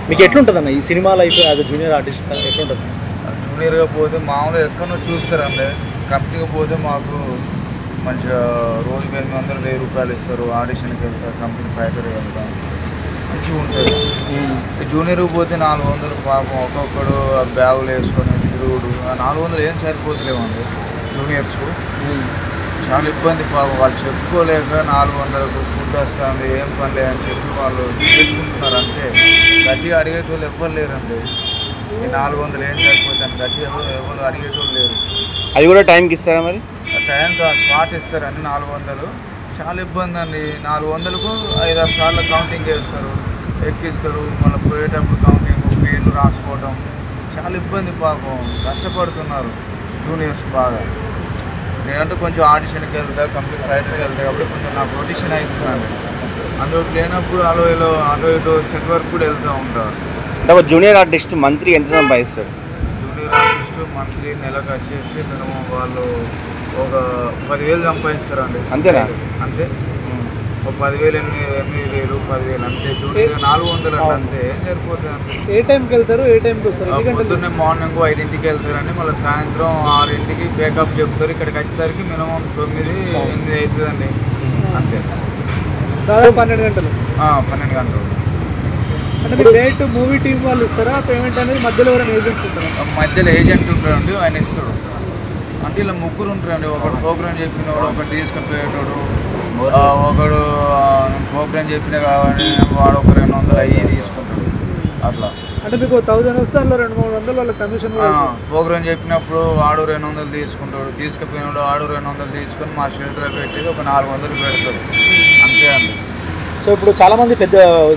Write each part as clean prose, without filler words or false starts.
మీకు ఎట్లుంటుందన్న ఈ cinema life as junior artist ఎట్లుంటుంది? జూనియర్గా పోతే మామూలుగా ఎక్కడో చూస్తారండి. కంపెనీకి పోతే మాకు మంచిగా రోజుకి 800 1000 రూపాయలు ఇస్తారు. ఆడిషన్కి వెళ్తారు, కంపెనీ ఫైటర్కి వెళ్తాం, మంచిగా ఉంటుంది. జూనియర్కి పోతే 400 పాపం ఒక్కొక్కడు బ్యాగులు వేసుకొని తిరుగుడు. 400 ఏం సరిపోతులేమండి జూనియర్స్కు. చాలా ఇబ్బంది పాపం. వాళ్ళు చెప్పుకోలేక 400కు ఫుడ్ వస్తుంది, ఏం పని లేదని చెప్పి వాళ్ళు చేసుకుంటున్నారు. అంతే గట్టిగా అడిగేటోళ్ళు ఎవ్వరు లేరండి. ఈ 400 ఏం సరిపోతుంది గట్టిగా ఎవరు అడిగేటోళ్ళు లేరు. అది కూడా టైంకి ఇస్తారా మరి? టైంకి స్పాట్ ఇస్తారండి 400. చాలా ఇబ్బంది అండి. 400కు 5-6 సార్లు కౌంటింగ్ చేస్తారు, ఎక్కిస్తారు, మళ్ళీ పోయేటప్పుడు కౌంటింగ్ పేర్లు రాసుకోవడం. చాలా ఇబ్బంది పాపం, కష్టపడుతున్నారు జూనియర్స్ బాగా. నేనంటే కొంచెం ఆడిషన్కి వెళ్తా, కంప్లీట్ ఫైటర్కి వెళ్తా కాబట్టి కొంచెం నాకు రొటేషన్ అవుతుందండి. అందులో లేనప్పుడు అటు ఇటు సెట్ వర్క్ కూడా వెళ్తూ ఉంటారు. అంటే ఒక జూనియర్ ఆర్టిస్ట్ మంత్లీ ఎంత సంపాదిస్తారు? జూనియర్ ఆర్టిస్ట్ మంత్లీ నెలకు వచ్చేసి మినిమం వాళ్ళు ఒక 10,000 సంపాదిస్తారండి. అంతేనా? అంతే, ఒక 10,000 8,000 10,000 అంతే. జూనియర్ 400 అండి, అంతే. ఏం సరిపోతుంది అండి. ఏ టైంకి వెళ్తారు, ఏ టైంకి వస్తారు? పొద్దున్నే మార్నింగ్ 5ంటికి వెళ్తారండి, మళ్ళీ సాయంత్రం 6ంటికి బ్యాకప్ చెప్తారు. ఇక్కడికి వచ్చేసరికి మినిమం 9-8 అవుతుందండి, అంతే. దాదాపు 12 గంటలు. 12 గంటలు. అంటే మీరు డైరెక్ట్ మూవీ టీం వాళ్ళు ఇస్తారా పేమెంట్ అనేది? మధ్యలో ఎవరైనా ఏజెంట్స్ ఉంటారా? మధ్యలో ఏజెంట్ ఉంటాడండి, ఆయన ఇస్తాడు. అంటే ఇలా ముగ్గురు ఉంటారండి. ఒకడు ప్రోగ్రామ్ చెప్పినవాడు, ఒకటి తీసుకొని పోయేటోడు, ఒకడు ప్రోగ్రామ్ చెప్పిన కాబట్టి వాడు ఒక 200 అయ్యి తీసుకుంటాడు. అట్లా అంటే మీకు 1000 వస్తే అందులో 200-300 వాళ్ళ కమిషన్. ప్రోగ్రామ్ చెప్పినప్పుడు వాడు 200 తీసుకుంటాడు, తీసుకుపోయినాడు వాడు 200 తీసుకొని మా చేతిలో పెట్టి ఒక 400 పెడతాడు, అంతే అండి. సో ఇప్పుడు చాలామంది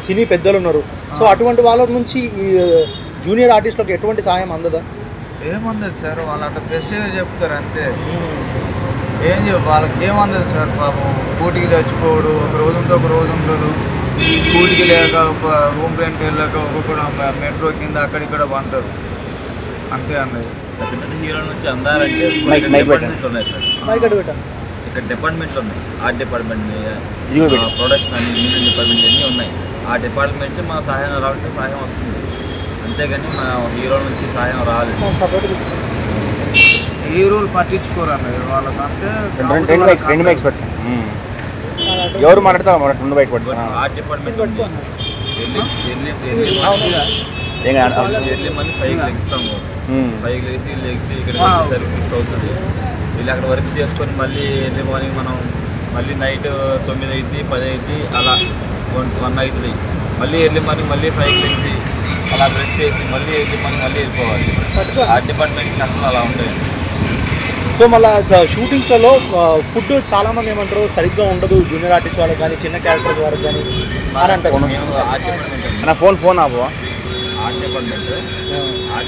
సినీ పెద్దలు ఉన్నారు. సో అటువంటి వాళ్ళ నుంచి ఈ జూనియర్ ఆర్టిస్టులకు ఎటువంటి సాయం అందదా? ఏమందదు సార్, వాళ్ళు అట్లా ప్రెస్టేజ్ చెప్తారు అంతే. వాళ్ళకి ఏమందదు సార్ పాపం. కూటికి చచ్చిపోవడు, ఒక రోజు ఉంటే ఒక రోజు ఉండదు. కూటికి లేక రూమ్ రెంట్కి వెళ్ళాక ఒక్కొక్కడు మెట్రో కింద అక్కడిక్కడ పంటారు, అంతే అన్నది. హీరో నుంచి అందాలంటే ఉన్నాయి సార్. ఇక్కడ డిపార్ట్మెంట్లు ఉన్నాయి. ఆర్ట్ డిపార్ట్మెంట్, ప్రొడక్షన్ అని, మ్యూజిక్ డిపార్ట్మెంట్ అన్నీ ఉన్నాయి. ఆ డిపార్ట్మెంట్ మా సహాయం రావాలంటే సహాయం వస్తుంది, అంతేగాని మా హీరో నుంచి సహాయం రాలేదు. హీరోలు పట్టించుకోరు అన్నది వాళ్ళకంటే. ఎవరు మాట్లాడతారు మన బయట పడి ఆర్ట్ డిపార్ట్మెంట్ ఉంది. ఎర్లీ మళ్ళీ 5కి లెగిస్తాము. 5కి లెగిసి ఇక్కడ 6 అవుతుంది. వీళ్ళు అక్కడ వర్క్ చేసుకొని మళ్ళీ ఎర్లీ మార్నింగ్ మనం మళ్ళీ నైట్ 9 అవుతుంది, 10 అవుతుంది, అలా 1 అవుతుంది. మళ్ళీ ఎర్లీ మార్నింగ్ మళ్ళీ 5కి లెగిసి అలా బ్రష్ చేసి మళ్ళీ ఎర్లీ మార్నింగ్ మళ్ళీ వెళ్ళిపోవాలి. ఆర్ట్ డిపార్ట్మెంట్ కష్టం అలా ఉంటాయి. సో మళ్ళీ షూటింగ్స్లలో ఫుడ్ చాలామంది ఏమంటారు సరిగ్గా ఉండదు జూనియర్ ఆర్టిస్ట్ వాళ్ళకి కానీ, చిన్న క్యారెక్టర్స్ వాళ్ళకి కానీ అని అంటారు. ఆర్ట్ డిపార్ట్మెంట్ ఫోన్ ఆపు. ఆర్ట్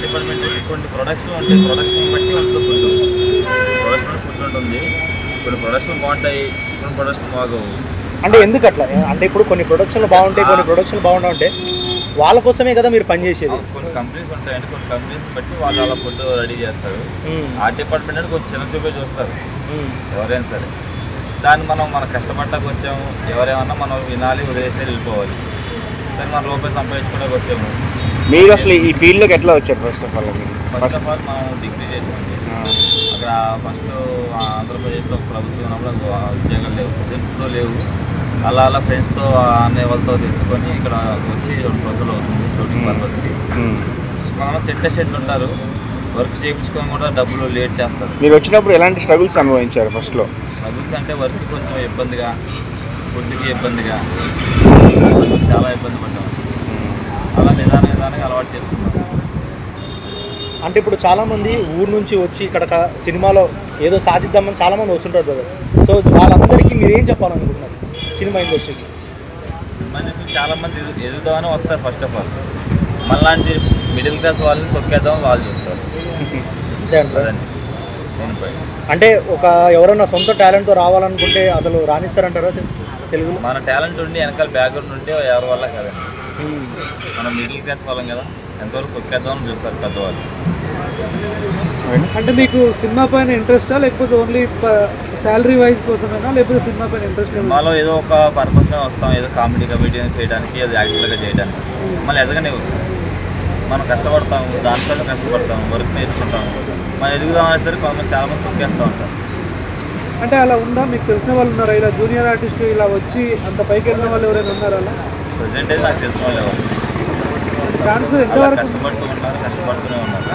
డిపార్ట్మెంట్ కొన్ని ప్రొడక్షన్ అంటే ప్రొడక్షన్ బట్టి వాళ్ళతో ఫుడ్ ఉంటుంది. కొన్ని ప్రొడక్షన్ బాగుంటాయి, కొన్ని ప్రొడక్షన్ బాగోవు. అంటే ఎందుకు అట్లా? అంటే ఇప్పుడు కొన్ని ప్రొడక్షన్లు బాగుంటాయి, కొన్ని ప్రొడక్షన్లు బాగుంటాయి. వాళ్ళ కోసమే కదా మీరు పనిచేసేది. కొన్ని కంపెనీస్ ఉంటాయండి, కొన్ని కంపెనీస్ బట్టి వాళ్ళు అలా ఫుడ్ రెడీ చేస్తారు. ఆర్ట్ డిపార్ట్మెంట్ అంటే కొంచెం చిన్న చూపే చూస్తారు ఎవరైనా సరే. దాన్ని మన కష్టపడ్డానికి వచ్చాము, ఎవరేమన్నా మనం వినాలి, వదిలేసి వెళ్ళిపోవాలి. సరే మన రూపాయలు సంపాదించుకోవడానికి వచ్చాము. మీరు అసలు ఈ ఫీల్డ్లోకి ఎట్లా వచ్చారు? ఫస్ట్ ఆఫ్ ఆల్ మనం డిగ్రీ చేసామండి. అక్కడ ఫస్ట్ ఆంధ్రప్రదేశ్లో ప్రభుత్వం ఉన్నప్పుడు ఉద్యోగాలు లేవు, ఇప్పుడు లేవు. అలా ఫ్రెండ్స్తో అనే వాళ్ళతో తెలుసుకొని ఇక్కడ వచ్చి 2 రోజులు అవుతుంది షూటింగ్ పర్పస్కి. మనం సెట్లు ఉంటారు, వర్క్ చేయించుకొని కూడా డబ్బులు లేట్ చేస్తారు. మీరు వచ్చినప్పుడు ఎలాంటి స్ట్రగుల్స్ అనుభవించారు ఫస్ట్లో? స్ట్రగుల్స్ అంటే వర్క్ కొంచెం ఇబ్బందిగా, ఫుడ్కి ఇబ్బందిగా, చాలా ఇబ్బంది పడ్డాం. అలా నిదానంగా అలవాటు చేసుకున్నాం. అంటే ఇప్పుడు చాలామంది ఊరు నుంచి వచ్చి ఇక్కడ సినిమాలో ఏదో సాధిద్దామని చాలామంది వస్తుంటారు కదా. సో వాళ్ళందరికీ మీరు ఏం చెప్పాలనుకుంటున్నారు సినిమా ఇండస్ట్రీకి? సినిమా ఇండస్ట్రీకి చాలామంది ఎదుగుదామని వస్తారు. ఫస్ట్ ఆఫ్ ఆల్ మనలాంటి మిడిల్ క్లాస్ వాళ్ళని తొక్కేద్దామని వాళ్ళు చూస్తారు. అంటే ఎవరైనా సొంత టాలెంట్తో రావాలనుకుంటే అసలు రాణిస్తారంటారా తెలుగులో? మన టాలెంట్ ఉండి వెనకాల బ్యాక్గ్రౌండ్ ఉంటే ఎవరి వల్ల కదండి. మనం మిడిల్ క్లాస్ వాళ్ళం కదా, ఎంతవరకు తొక్కేద్దామని చూస్తారు పెద్దవాళ్ళు. అంటే మీకు సినిమా పైన ఇంట్రెస్టా, లేకపోతే ఓన్లీ శాలరీ వైజ్ కోసమేనా, లేకపోతే సినిమా పైన ఇంట్రెస్ట్? సినిమాలో ఏదో ఒక పర్పస్ వస్తాం, ఏదో కామెడీ చేయడానికి, ఏదో యాక్టివ్గా చేయడానికి, మళ్ళీ ఎదగనే మనం కష్టపడతాము, దాంట్లో కష్టపడతాము, వర్క్ నేర్చుకుంటాము, మనం ఎదుగుదామనే సరే కొంతమంది చాలామంది తొక్కేస్తూ ఉంటారు. అంటే అలా ఉందా? మీకు తెలిసిన వాళ్ళు ఉన్నారా ఇలా జూనియర్ ఆర్టిస్ట్ ఇలా వచ్చి అంత పైకి వెళ్ళిన వాళ్ళు ఎవరైనా ఉన్నారా అలా? ప్రజెంట్ అయితే నాకు తెలిసిన వాళ్ళు ఎవరు ఛాన్స్ అలా ఎంతవరకు కష్టపడుతూ ఉన్నారు, కష్టపడుతూనే ఉన్నారు.